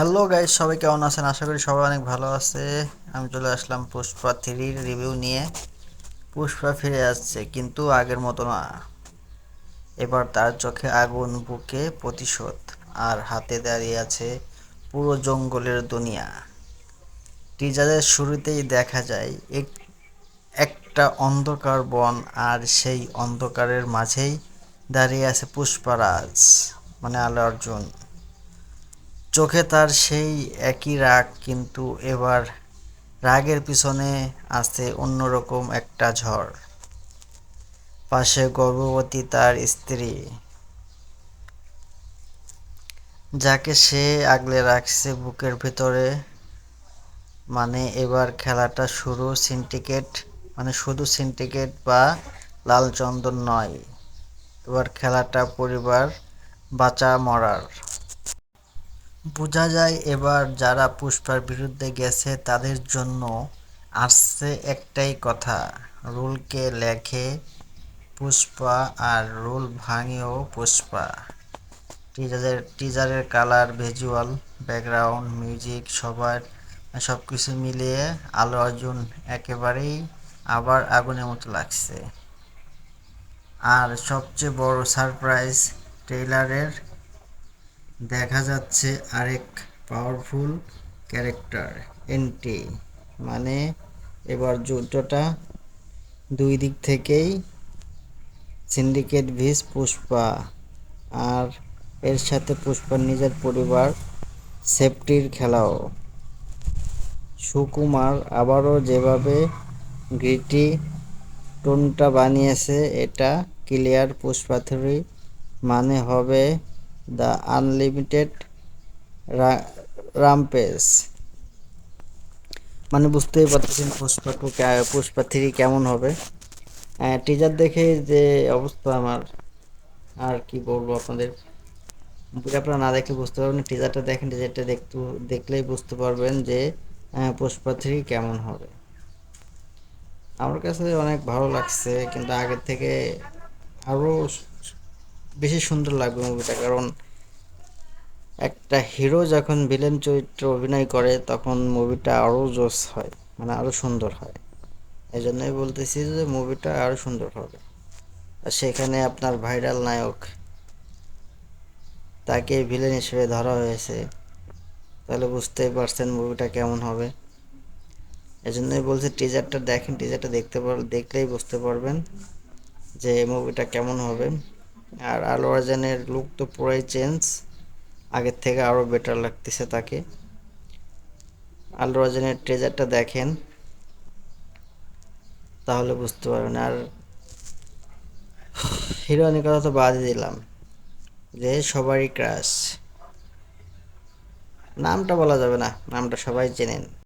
Hello guys, সবাই কেমন আছেন? আশা করি সবাই অনেক ভালো আছে। আমি চলে আসলাম পুষ্পা থ্রির রিভিউ নিয়ে। পুষ্পা ফিরে আসছে, কিন্তু আগের মতো না। এবার তার চোখে আগুন, বুকে প্রতিশোধ, আর হাতে দাঁড়িয়ে আছে পুরো জঙ্গলের দুনিয়া। টিজারের শুরুতেই দেখা যায় একটা অন্ধকার বন, আর সেই অন্ধকারের মাঝেই দাঁড়িয়ে আছে পুষ্পারাজ, মানে আল্লু অর্জুন। চোখে তার সেই একই রাগ, কিন্তু এবার রাগের পিছনে আছে অন্যরকম একটা ঝড়। পাশে গর্ভবতী তার স্ত্রী, যাকে সে আগলে রাখছে বুকের ভেতরে। মানে এবার খেলাটা শুরু সিন্ডিকেট, মানে শুধু সিন্ডিকেট বা লাল চন্দন নয়। এবার খেলাটা পরিবার বাঁচা মরার। বোঝা যায় এবার যারা পুষ্পার বিরুদ্ধে গেছে তাদের জন্য আসছে একটাই কথা: রুলকে লেখে পুষ্পা, আর রুল ভাঙেও পুষ্পা। টিজারের কালার, ভিজুয়াল, ব্যাকগ্রাউন্ড, মিউজিক, সব কিছু মিলিয়ে আল্লু অর্জুন একেবারেই আবার আগুনের মতো লাগছে। আর সবচেয়ে বড় সারপ্রাইজ, ট্রেইলারের দেখা যাচ্ছে আরেক পাওয়ারফুল ক্যারেক্টার এন্ট্রি। মানে এবার যুদ্ধটা দুই দিক থেকেই, সিন্ডিকেট ভিস পুষ্পা, আর এর সাথে পুষ্পার নিজের পরিবার সেফটির খেলাও। সুকুমার আবারও যেভাবে গ্রিটি টোনটা বানিয়েছে, এটা ক্লিয়ার পুষ্পা থ্রি মানে হবে দ্য আনলিমিটেড রামপেজ। মানে বুঝতেই পারতেছেন পুষ্পা থ্রি কেমন হবে। টিজার দেখে যে অবস্থা আমার, আর কি বলবো আপনাদের। আপনারা না দেখলে বুঝতে পারবেন, টিজারটা দেখেন, টিজারটা দেখলেই বুঝতে পারবেন যে পুষ্পা থ্রি কেমন হবে। আমার কাছে অনেক ভালো লাগছে, কিন্তু আগের থেকে আরও বেশি সুন্দর লাগবে মুভিটা। কারণ একটা হিরো যখন ভিলেন চরিত্রে অভিনয় করে তখন মুভিটা আরও জোস হয়, মানে আরও সুন্দর হয়। এই জন্যই বলতেছি যে মুভিটা আরও সুন্দর হবে। আর সেখানে আপনার ভাইরাল নায়ক, তাকে ভিলেন হিসেবে ধরা হয়েছে, তাহলে বুঝতেই পারছেন মুভিটা কেমন হবে। এজন্যই বলছি টিজারটা দেখেন, টিজারটা দেখলেই বুঝতে পারবেন যে মুভিটা কেমন হবে। আর আল্লু আর্জুনের লুক তো পুরাই চেঞ্জ, আগের থেকে আরও বেটার লাগতেছে তাকে। আল্লু আর্জুনের টিজারটা দেখেন, তাহলে বুঝতে পারবেন। আর হিরোইনের কথা তো বাদই দিলাম, যে সবারই ক্রাশ। নামটা বলা যাবে না, নামটা সবাই চেনেন।